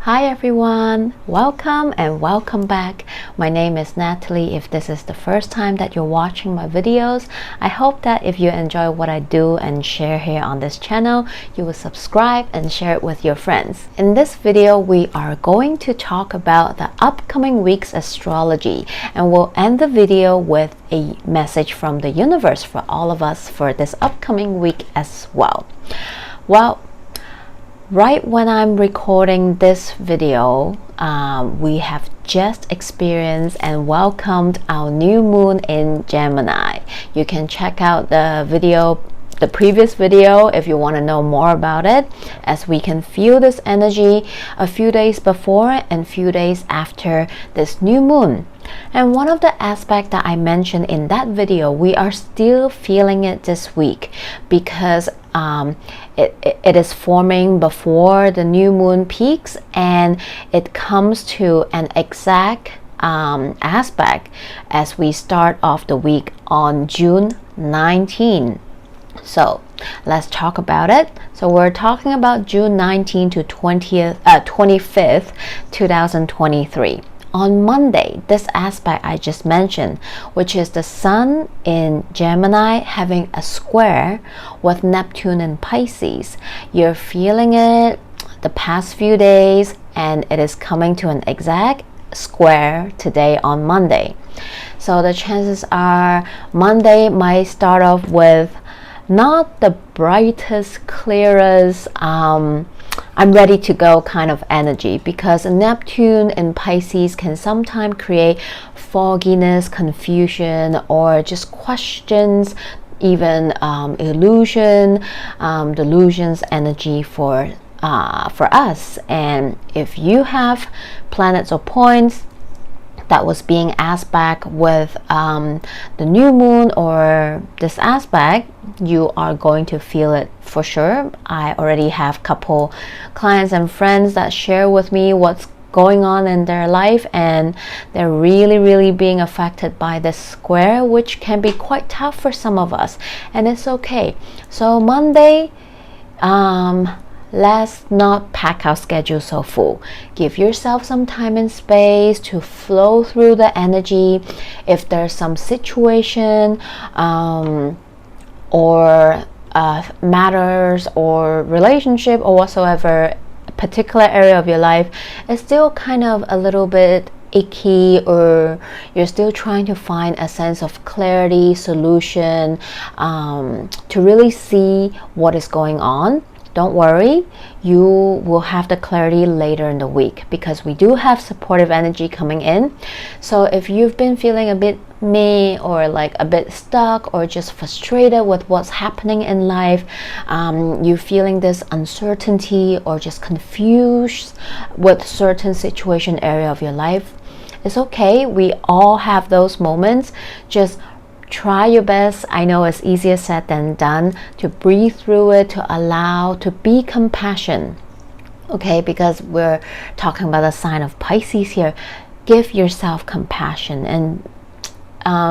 Hi everyone, welcome and welcome back. My name is Natalie. If this is the first time that you're watching my videos, I hope that if you enjoy what I do and share here on this channel, you will subscribe and share it with your friends. In this video, we are going to talk about the upcoming week's astrology, and we'll end the video with a message from the universe for all of us for this upcoming week as well. Well, right when I'm recording this video, we have just experienced and welcomed our new moon in Gemini. You can check out the previous video if you want to know more about it, as we can feel this energy a few days before and few days after this new moon. And one of the aspects that I mentioned in that video, we are still feeling it this week because it is forming before the new moon peaks, and it comes to an exact aspect as we start off the week on June 19. So let's talk about it. So we're talking about June 19 to 25th, 2023. On Monday, this aspect I just mentioned, which is the Sun in Gemini having a square with Neptune in Pisces. You're feeling it the past few days, and it is coming to an exact square today on Monday. So the chances are Monday might start off with not the brightest, clearest, I'm ready to go kind of energy, because Neptune in Pisces can sometimes create fogginess, confusion, or just questions, even delusions energy for us. And if you have planets or points that was being aspect with the new moon or this aspect, you are going to feel it for sure. I already have couple clients and friends that share with me what's going on in their life, and they're really being affected by this square, which can be quite tough for some of us, and it's okay. So Monday, let's not pack our schedule so full. Give yourself some time and space to flow through the energy. If there's some situation or matters or relationship or whatsoever, particular area of your life is still kind of a little bit icky, or you're still trying to find a sense of clarity, solution, to really see what is going on, don't worry, you will have the clarity later in the week, because we do have supportive energy coming in. So if you've been feeling a bit meh, or like a bit stuck, or just frustrated with what's happening in life, you feeling this uncertainty or just confused with certain situation area of your life, it's okay. We all have those moments. Just try your best. I know it's easier said than done to breathe through it, to allow, to be compassionate, okay? Because we're talking about the sign of Pisces here. Give yourself compassion and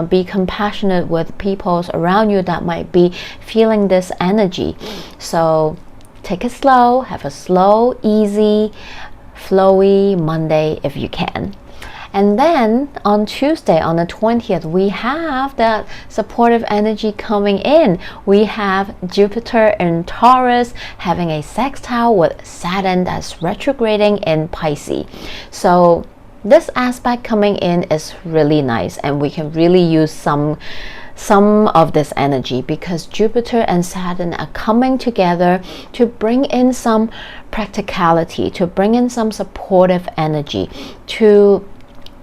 be compassionate with people around you that might be feeling this energy. So take it slow, have a slow, easy, flowy Monday if you can. And then on Tuesday, on the 20th, we have that supportive energy coming in. We have Jupiter in Taurus having a sextile with Saturn that's retrograding in Pisces. So this aspect coming in is really nice, and we can really use some of this energy, because Jupiter and Saturn are coming together to bring in some practicality, to bring in some supportive energy, to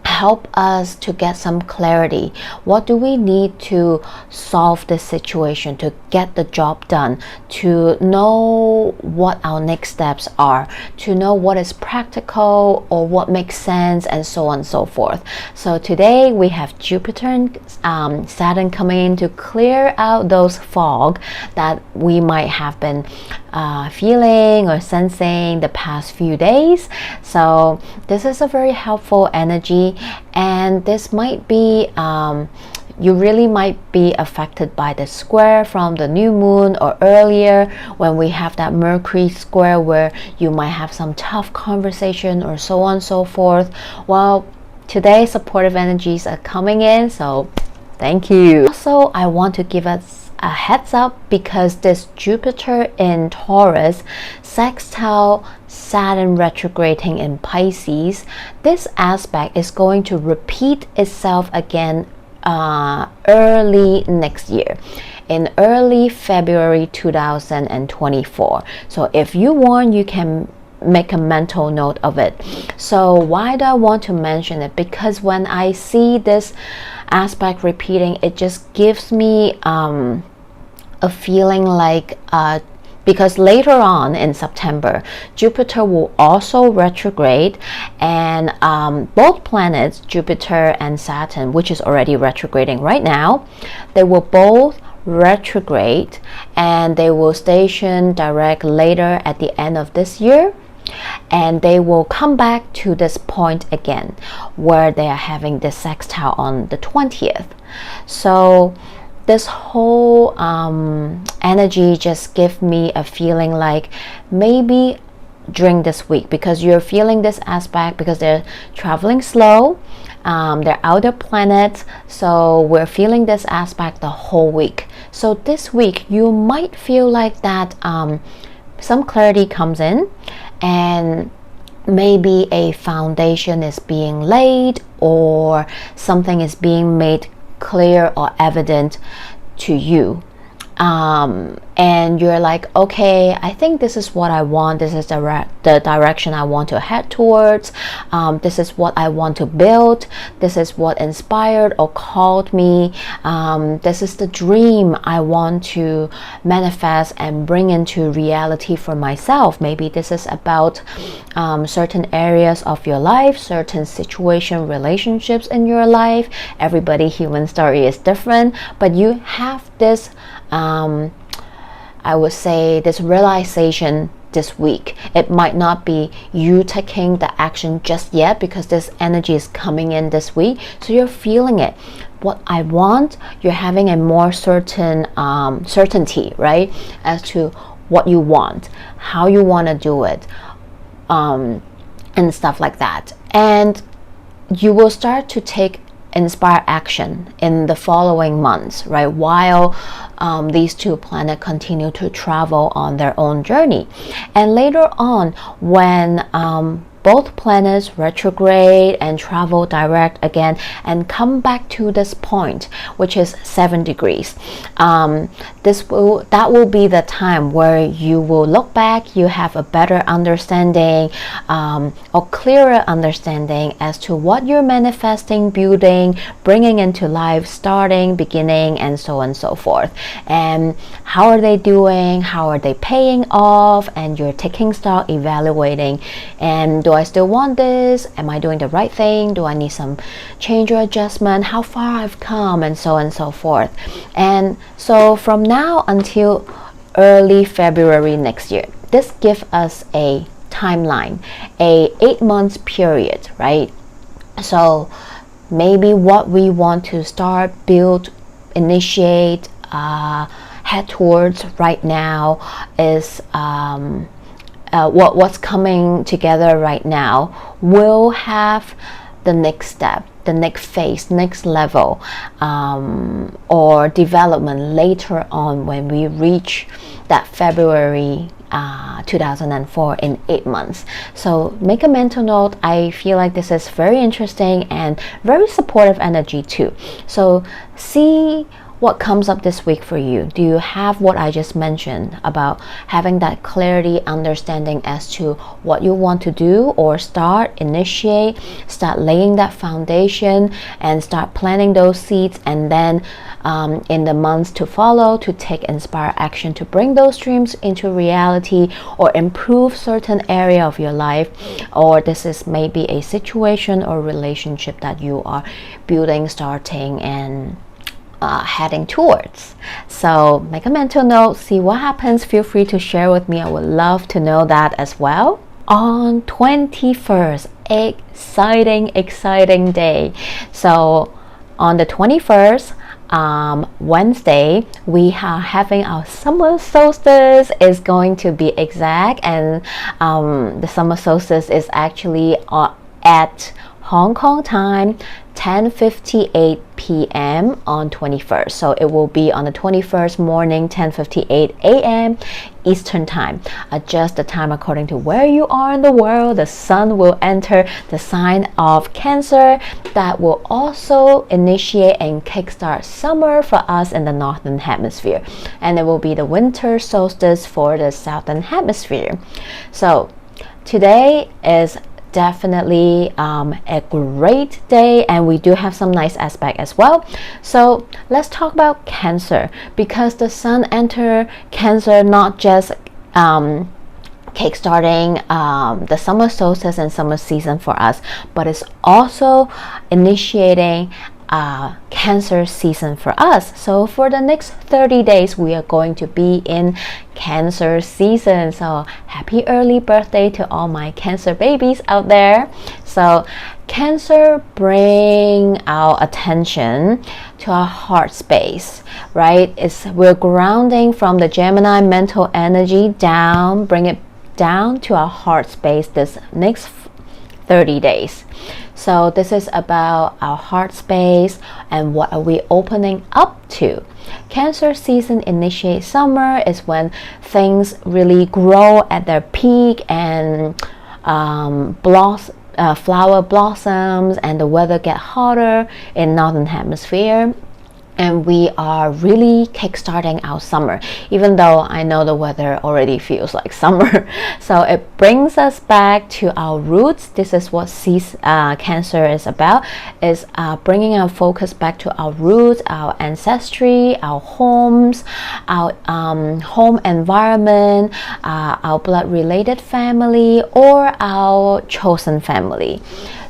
help us to get some clarity. What do we need to solve this situation, to get the job done, to know what our next steps are, to know what is practical or what makes sense, and so on and so forth. So today we have Jupiter and Saturn coming in to clear out those fog that we might have been feeling or sensing the past few days. So this is a very helpful energy, and this might be you really might be affected by the square from the new moon, or earlier when we have that Mercury square where you might have some tough conversation or so on and so forth. Well, today supportive energies are coming in, so thank you. Also, I want to give us a heads up because this Jupiter in Taurus sextile Saturn retrograding in Pisces, this aspect is going to repeat itself again early next year, in early February 2024. So if you want, you can make a mental note of it. So why do I want to mention it? Because when I see this aspect repeating, it just gives me a feeling like because later on in September, Jupiter will also retrograde, and both planets, Jupiter and Saturn, which is already retrograding right now, they will both retrograde, and they will station direct later at the end of this year, and they will come back to this point again where they are having this sextile on the 20th. So this whole energy just gives me a feeling like maybe during this week, because you're feeling this aspect because they're traveling slow, they're outer planets, so we're feeling this aspect the whole week. So this week you might feel like that some clarity comes in, and maybe a foundation is being laid, or something is being made clear or evident to you, and you're like, okay, I think this is what I want, this is the direction I want to head towards, this is what I want to build, this is what inspired or called me, this is the dream I want to manifest and bring into reality for myself. Maybe this is about certain areas of your life, certain situation, relationships in your life. Everybody human story is different, but you have this I would say this realization this week. It might not be you taking the action just yet because this energy is coming in this week, so you're feeling it. What I want, you're having a more certain certainty, right, as to what you want, how you want to do it, and stuff like that. And you will start to take inspire action in the following months, right, while these two planets continue to travel on their own journey. And later on, when both planets retrograde and travel direct again and come back to this point, which is 7 degrees, that will be the time where you will look back, you have a better understanding, or clearer understanding as to what you're manifesting, building, bringing into life, starting, beginning, and so on and so forth. And how are they doing, how are they paying off, and you're taking stock, evaluating, and do I still want this? Am I doing the right thing? Do I need some change or adjustment? How far I've come, and so on and so forth. And so from now until early February next year, this gives us a timeline, a 8 months period, right? So maybe what we want to start, build, initiate, head towards right now is what's coming together right now will have the next step, the next phase, next level, or development later on when we reach that February 2004 in 8 months. So make a mental note. I feel like this is very interesting and very supportive energy too. So see what comes up this week for you. Do you have what I just mentioned about having that clarity, understanding as to what you want to do or start, initiate, start laying that foundation and start planting those seeds, and then in the months to follow to take inspired action to bring those dreams into reality or improve certain area of your life, or this is maybe a situation or relationship that you are building, starting, and heading towards. So make a mental note, see what happens. Feel free to share with me. I would love to know that as well. On 21st, exciting day. So on the 21st, Wednesday, we are having our summer solstice. Is going to be exact, and the summer solstice is actually at Hong Kong time 10:58 p.m. on 21st. So it will be on the 21st morning 10:58 a.m. Eastern time. Adjust the time according to where you are in the world. The sun will enter the sign of Cancer. That will also initiate and kickstart summer for us in the northern hemisphere, and it will be the winter solstice for the southern hemisphere. So today is definitely a great day, and we do have some nice aspect as well. So let's talk about Cancer, because the sun enter Cancer not just kickstarting the summer solstice and summer season for us, but it's also initiating Cancer season for us. So for the next 30 days we are going to be in Cancer season. So happy early birthday to all my Cancer babies out there. So Cancer bring our attention to our heart space, right? We're grounding from the Gemini mental energy down, bring it down to our heart space this next 30 days. So this is about our heart space and what are we opening up to. Cancer season initiates summer, is when things really grow at their peak, and flower blossoms, and the weather get hotter in northern hemisphere. And we are really kickstarting our summer, even though I know the weather already feels like summer. So it brings us back to our roots. This is what Cancer is about, is bringing our focus back to our roots, our ancestry, our homes, our home environment, our blood related family, or our chosen family.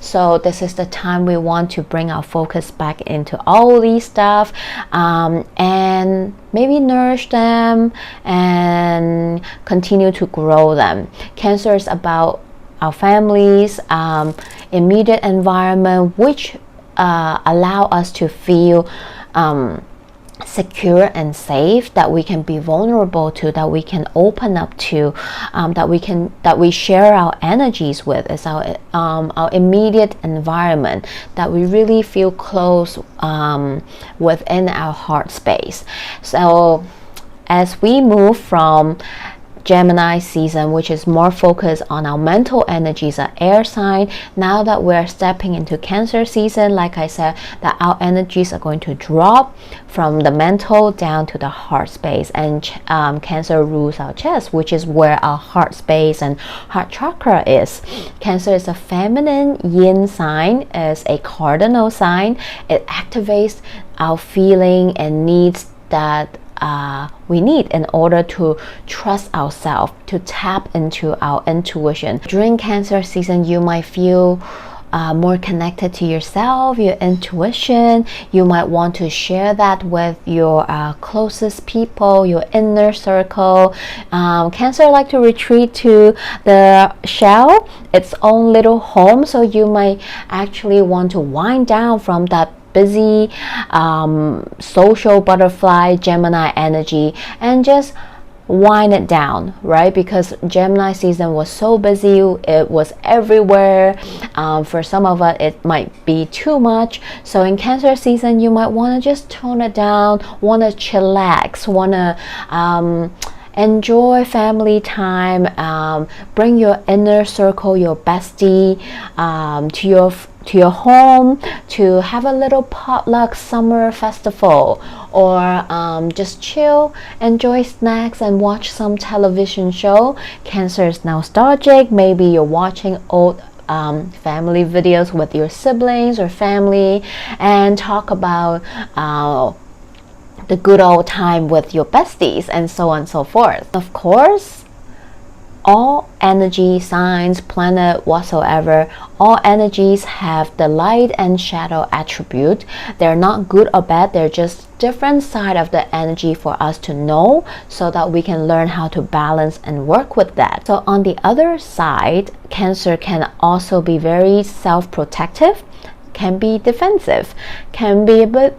So this is the time we want to bring our focus back into all these stuff, and maybe nourish them and continue to grow them. Cancer is about our families, immediate environment, which allow us to feel secure and safe, that we can be vulnerable to, that we can open up to, that we share our energies with, is our immediate environment, that we really feel close within our heart space. So as we move from Gemini season, which is more focused on our mental energies, our air sign, now that we're stepping into Cancer season, like I said, that our energies are going to drop from the mental down to the heart space. And Cancer rules our chest, which is where our heart space and heart chakra is. Cancer is a feminine yin sign, is a cardinal sign. It activates our feeling and needs that we need in order to trust ourselves, to tap into our intuition. During Cancer season, you might feel more connected to yourself, your intuition. You might want to share that with your closest people, your inner circle. Cancer like to retreat to the shell, its own little home. So you might actually want to wind down from that busy social butterfly Gemini energy and just wind it down, right? Because Gemini season was so busy, it was everywhere. For some of us it might be too much. So in Cancer season you might want to just tone it down, want to chillax, want to enjoy family time, bring your inner circle, your bestie to your home to have a little potluck summer festival, or just chill, enjoy snacks and watch some television show. Cancer is nostalgic. Maybe you're watching old family videos with your siblings or family and talk about the good old time with your besties, and so on and so forth. Of course, all energy signs, planet whatsoever, all energies have the light and shadow attribute. They're not good or bad, they're just different side of the energy for us to know, so that we can learn how to balance and work with that. So on the other side, Cancer can also be very self-protective, can be defensive, can be a bit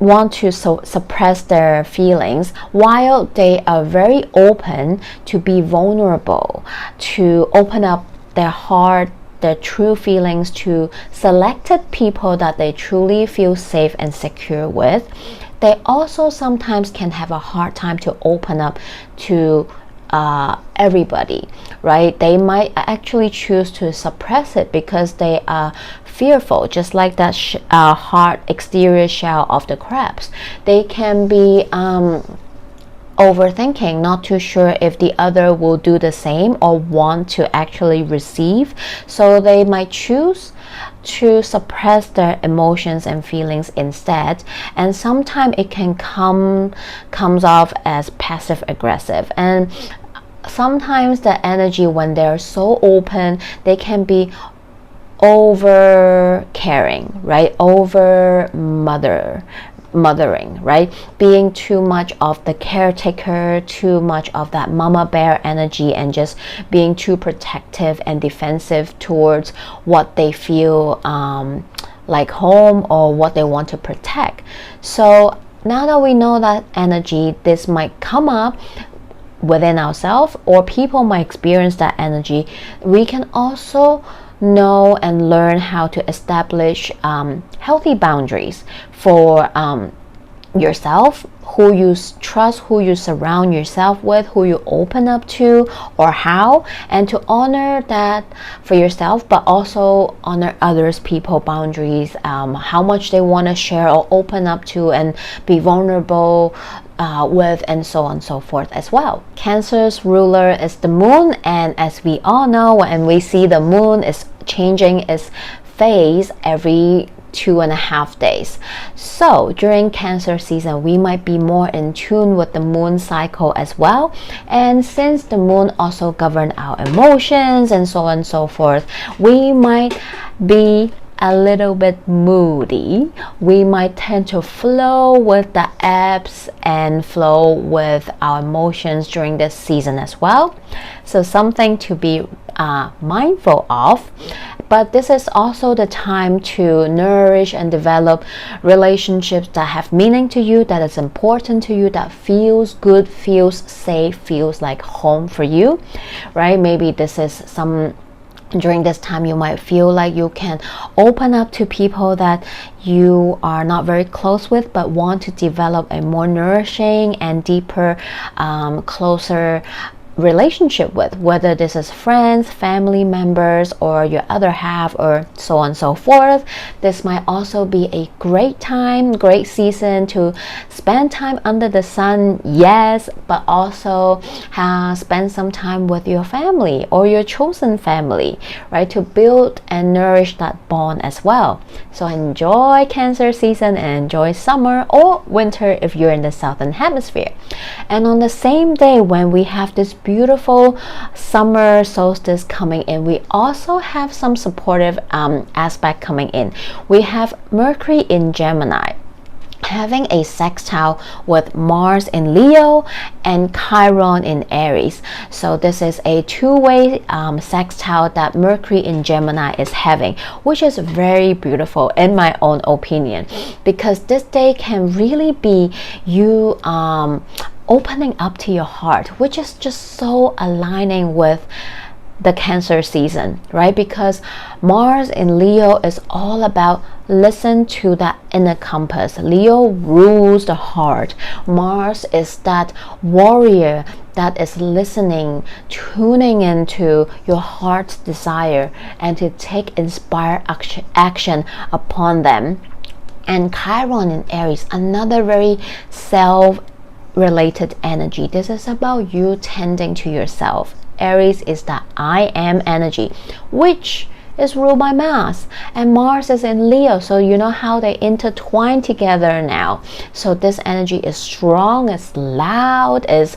want to suppress their feelings, while they are very open to be vulnerable, to open up their heart, their true feelings to selected people that they truly feel safe and secure with. They also sometimes can have a hard time to open up to everybody, right? They might actually choose to suppress it because they are fearful, just like that hard exterior shell of the crabs. They can be overthinking, not too sure if the other will do the same or want to actually receive, so they might choose to suppress their emotions and feelings instead, and sometimes it can comes off as passive aggressive. And sometimes the energy, when they're so open, they can be over caring, right? Over mothering, right? Being too much of the caretaker, too much of that mama bear energy, and just being too protective and defensive towards what they feel like home or what they want to protect. So now that we know that energy, this might come up within ourselves, or people might experience that energy, we can also know and learn how to establish healthy boundaries for yourself, who you trust, who you surround yourself with, who you open up to, or how, and to honor that for yourself, but also honor others' people boundaries, how much they want to share or open up to and be vulnerable with, and so on and so forth as well. Cancer's ruler is the moon, and as we all know, when we see the moon is changing its phase every 2.5 days. So during Cancer season, we might be more in tune with the moon cycle as well. And since the moon also governs our emotions and so on and so forth, we might be a little bit moody. We might tend to flow with the ebbs and flow with our emotions during this season as well. So something to be mindful of. But this is also the time to nourish and develop relationships that have meaning to you, that is important to you, that feels good, feels safe, feels like home for you, right? Maybe this is during this time you might feel like you can open up to people that you are not very close with, but want to develop a more nourishing and deeper, closer relationship with, whether this is friends, family members, or your other half, or so on and so forth. This might also be a great time, great season to spend time under the sun, yes, but also spend some time with your family or your chosen family, right, to build and nourish that bond as well. So enjoy Cancer season and enjoy summer or winter if you're in the southern hemisphere. And on the same day when we have this beautiful summer solstice coming in, we also have some supportive aspect coming in. We have Mercury in Gemini having a sextile with Mars in Leo and Chiron in Aries. So this is a two-way sextile that Mercury in Gemini is having, which is very beautiful in my own opinion, because this day can really be you opening up to your heart, which is just so aligning with the Cancer season, right? Because Mars in Leo is all about listen to that inner compass. Leo rules the heart. Mars is that warrior that is listening, tuning into your heart's desire and to take inspired action upon them. And Chiron in Aries, another very self-related energy. This is about you tending to yourself. Aries is the I am energy, which is ruled by Mars, and Mars is in Leo, so you know how they intertwine together now. So this energy is strong, it's loud, it's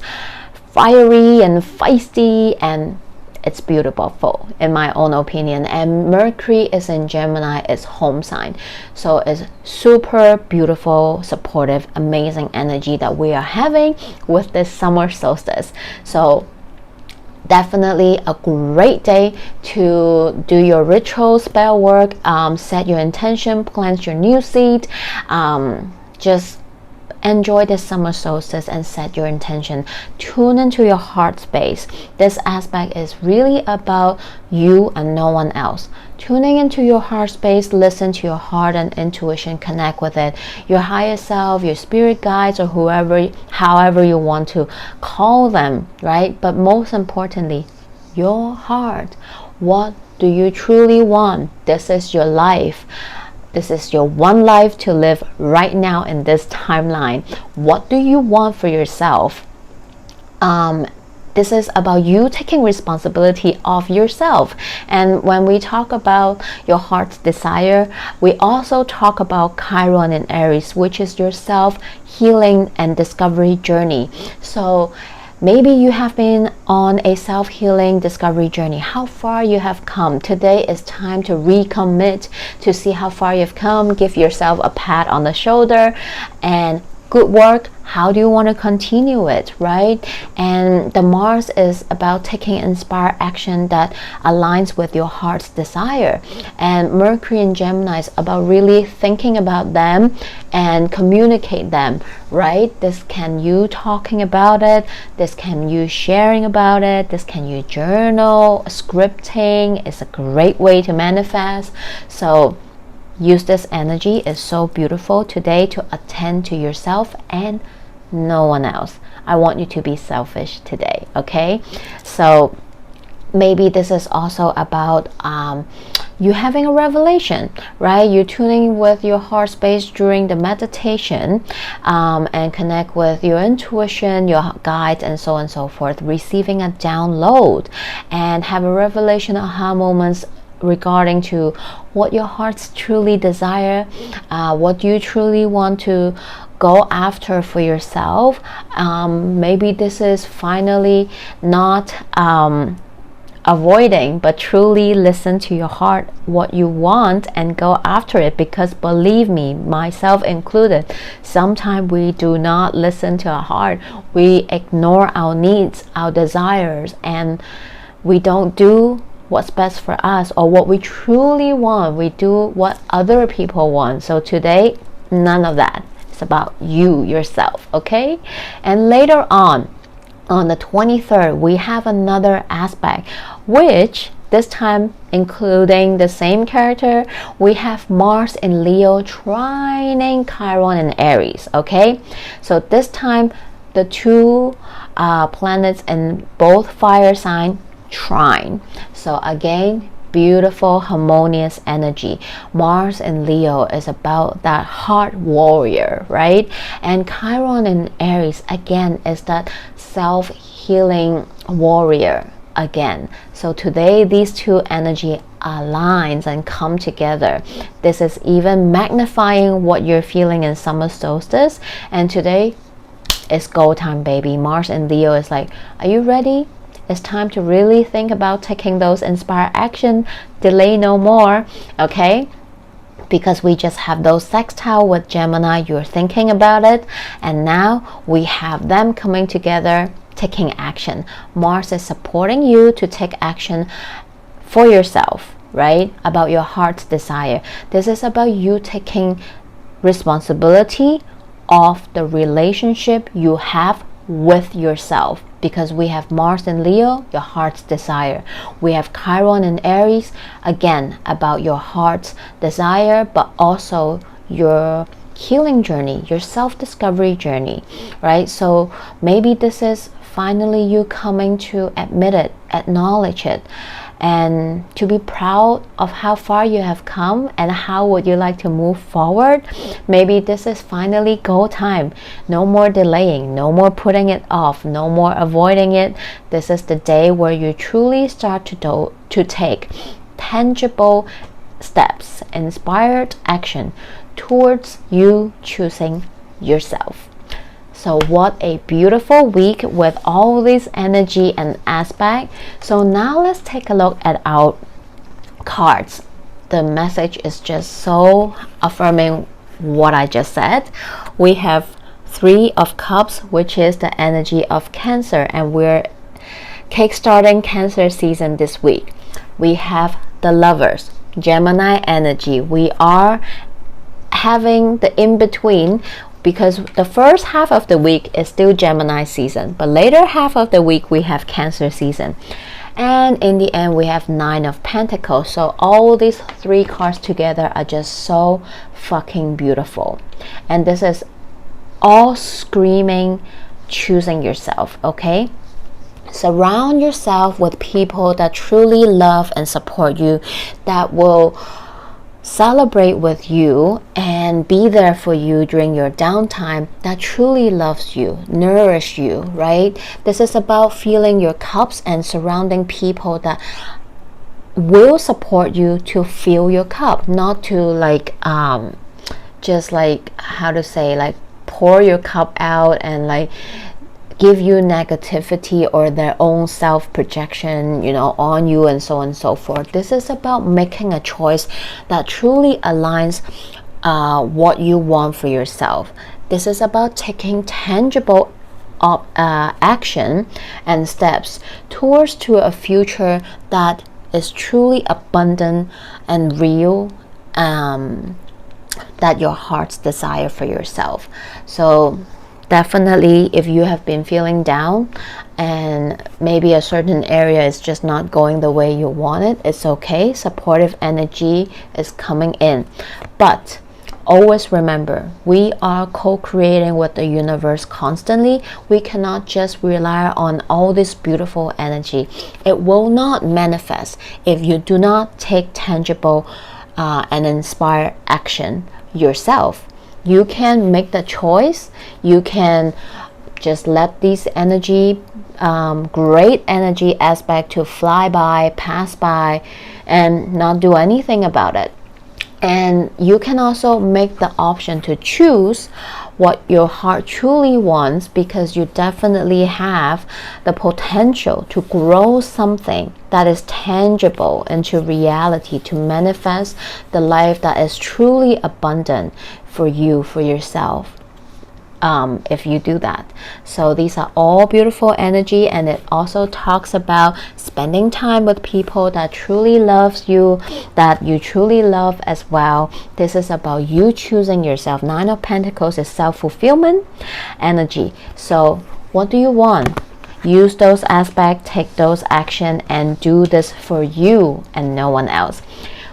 fiery and feisty, and it's beautiful in my own opinion. And Mercury is in Gemini, it's home sign, so it's super beautiful, supportive, amazing energy that we are having with this summer solstice. So definitely a great day to do your ritual spell work, set your intention, plant your new seed, just enjoy this summer solstice and set your intention. Tune into your heart space. This aspect is really about you and no one else. Tuning into your heart space, listen to your heart and intuition, connect with it. Your higher self, your spirit guides, or however you want to call them, right? But most importantly, your heart. What do you truly want? This is your life. This is your one life to live right now in this timeline. What do you want for yourself? This is about you taking responsibility of yourself. And when we talk about your heart's desire, we also talk about Chiron in Aries, which is your self-healing and discovery journey. So maybe you have been on a self-healing discovery journey. How far you have come. Today is time to recommit, to see how far you've come. Give yourself a pat on the shoulder and good work. How do you want to continue it, right? And the Mars is about taking inspired action that aligns with your heart's desire. And Mercury in Gemini is about really thinking about them and communicate them, right? This can you talking about it. This can you sharing about it. This can you journal. Scripting is a great way to manifest. So use this energy. It's so beautiful today to attend to yourself and no one else. I want you to be selfish today, okay? So maybe this is also about you having a revelation, right? You're tuning with your heart space during the meditation and connect with your intuition, your guides, and so on and so forth, receiving a download and have a revelation, aha moments regarding to what your hearts truly desire, what you truly want to go after for yourself. Maybe this is finally not avoiding, but truly listen to your heart, what you want, and go after it. Because believe me, myself included, sometimes we do not listen to our heart. We ignore our needs, our desires, and we don't do what's best for us or what we truly want. We do what other people want. So today, none of that. It's about you, yourself, okay? And later on the 23rd, we have another aspect, which this time including the same character, we have Mars in Leo trining Chiron in Aries, okay? So this time, the two planets in both fire sign trine. So again, beautiful harmonious energy. Mars in Leo is about that heart warrior, right? And Chiron in Aries again is that self-healing warrior again. So today these two energy aligns and come together. This is even magnifying what you're feeling in summer solstice. And today is go time, baby. Mars in Leo is like, are you ready? It's time to really think about taking those inspired action. Delay no more, okay? Because we just have those sextile with Gemini. You're thinking about it, and now we have them coming together, taking action. Mars is supporting you to take action for yourself, right? About your heart's desire. This is about you taking responsibility of the relationship you have with yourself. Because we have Mars in Leo, your heart's desire. We have Chiron in Aries, again, about your heart's desire, but also your healing journey, your self-discovery journey, right? So maybe this is finally you coming to admit it, acknowledge it, and to be proud of how far you have come and how would you like to move forward. Maybe this is finally go time. No more delaying, no more putting it off, no more avoiding it. This is the day where you truly start to take tangible steps, inspired action towards you choosing yourself. So what a beautiful week with all this energy and aspect. So now let's take a look at our cards. The message is just so affirming what I just said. We have Three of Cups, which is the energy of Cancer, and we're kickstarting Cancer season this week. We have the Lovers, Gemini energy. We are having the in-between because the first half of the week is still Gemini season, but later half of the week we have Cancer season. And in the end, we have Nine of Pentacles. So all these three cards together are just so fucking beautiful. And this is all screaming, choosing yourself, okay? Surround yourself with people that truly love and support you, that will celebrate with you and be there for you during your downtime, that truly loves you, nourish you, right? This is about filling your cups and surrounding people that will support you to fill your cup, not to like just like, how to say, like pour your cup out and like give you negativity or their own self-projection, you know, on you, and so on and so forth. This is about making a choice that truly aligns what you want for yourself. This is about taking tangible action and steps towards to a future that is truly abundant and real, that your heart's desire for yourself. So definitely, if you have been feeling down and maybe a certain area is just not going the way you want it, it's okay. Supportive energy is coming in. But always remember, we are co-creating with the universe constantly. We cannot just rely on all this beautiful energy. It will not manifest if you do not take tangible and inspire action yourself. You can make the choice. You can just let these energy, great energy aspect to fly by, pass by, and not do anything about it. And you can also make the option to choose what your heart truly wants, because you definitely have the potential to grow something that is tangible into reality, to manifest the life that is truly abundant for you, for yourself, if you do that. So these are all beautiful energy, and it also talks about spending time with people that truly loves you, that you truly love as well. This is about you choosing yourself. Nine of Pentacles is self-fulfillment energy. So what do you want? Use those aspects, take those action, and do this for you and no one else.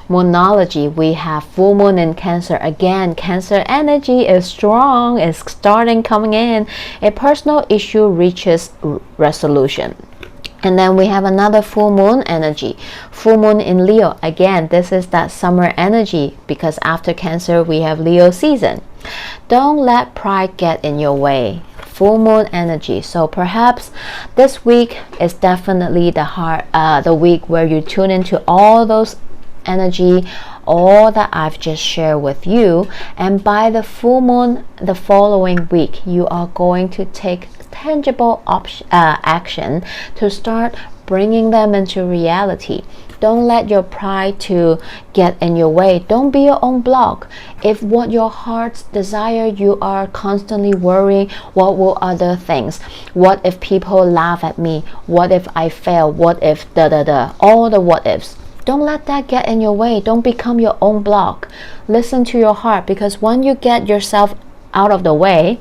Moonology, we have full moon in Cancer. Again, Cancer energy is strong, is starting coming in. A personal issue reaches resolution. And then we have another full moon energy, full moon in Leo. Again, this is that summer energy, because after Cancer we have Leo season. Don't let pride get in your way. Full moon energy. So perhaps this week is definitely the week where you tune into all those energy, all that I've just shared with you, and by the full moon the following week, you are going to take tangible action to start bringing them into reality. Don't let your pride to get in your way. Don't be your own block. If what your heart's desire, you are constantly worrying, what will other things? What if people laugh at me? What if I fail? What if all the what ifs. Don't let that get in your way. Don't become your own block. Listen to your heart, because when you get yourself out of the way,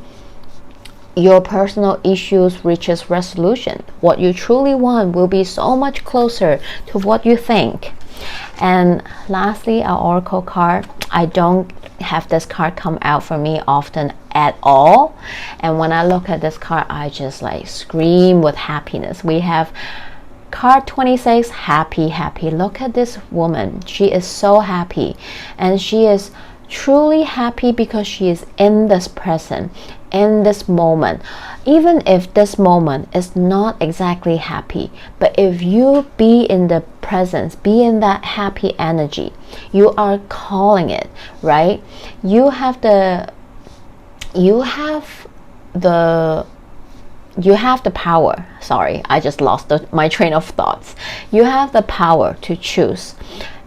your personal issues reaches resolution. What you truly want will be so much closer to what you think. And lastly, our oracle card. I don't have this card come out for me often at all. And when I look at this card, I just like scream with happiness. We have card 26, happy, happy. Look at this woman. She is so happy, and she is truly happy because she is in this present, in this moment. Even if this moment is not exactly happy, but if you be in the presence, be in that happy energy, you are calling it, right? You have the power. Sorry, I just lost my train of thoughts. You have the power to choose.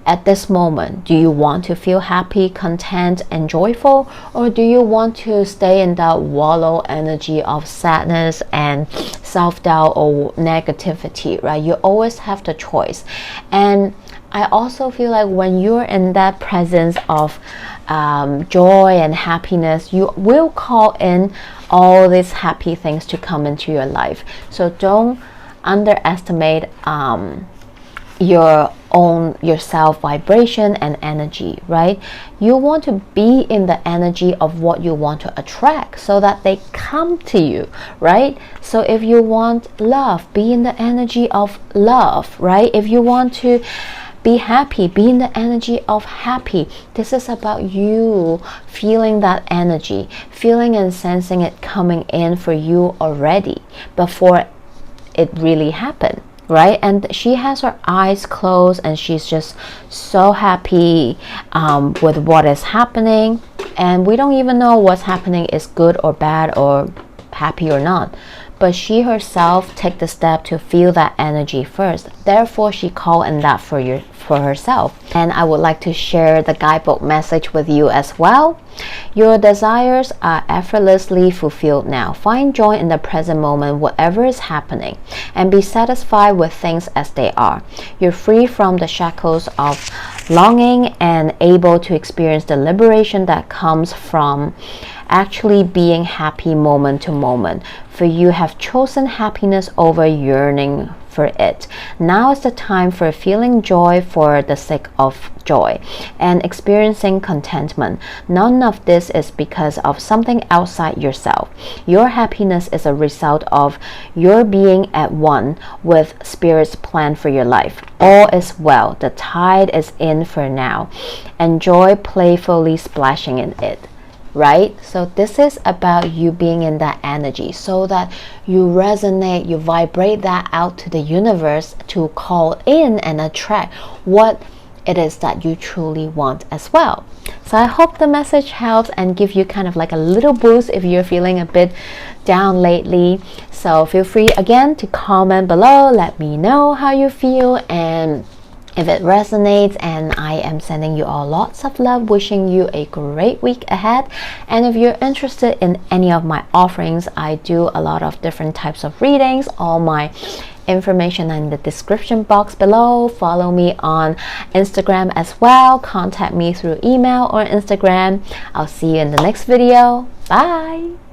At this moment, do you want to feel happy, content, and joyful, or do you want to stay in that wallow energy of sadness and self-doubt or negativity, right? You always have the choice. And I also feel like when you're in that presence of joy and happiness, you will call in all these happy things to come into your life. So don't underestimate yourself vibration and energy, right? You want to be in the energy of what you want to attract so that they come to you, right? So if you want love, be in the energy of love, right? If you want to be happy, be in the energy of happy. This is about you feeling that energy, feeling and sensing it coming in for you already before it really happened, right? And she has her eyes closed and she's just so happy with what is happening, and we don't even know what's happening is good or bad or happy or not, but she herself take the step to feel that energy first. Therefore she called in that for herself. And I would like to share the guidebook message with you as well. Your desires are effortlessly fulfilled now. Find joy in the present moment, whatever is happening, and be satisfied with things as they are. You're free from the shackles of longing and able to experience the liberation that comes from actually being happy moment to moment, for you have chosen happiness over yearning for it. Now is the time for feeling joy for the sake of joy and experiencing contentment. None of this is because of something outside yourself. Your happiness is a result of your being at one with Spirit's plan for your life. All is well. The tide is in for now. Enjoy playfully splashing in it. Right? So this is about you being in that energy so that you resonate, you vibrate that out to the universe to call in and attract what it is that you truly want as well. So I hope the message helps and give you kind of like a little boost if you're feeling a bit down lately. So feel free again to comment below, let me know how you feel and if it resonates, and I am sending you all lots of love, wishing you a great week ahead. And if you're interested in any of my offerings, I do a lot of different types of readings. All my information in the description box below. Follow me on Instagram as well. Contact me through email or Instagram. I'll see you in the next video. Bye!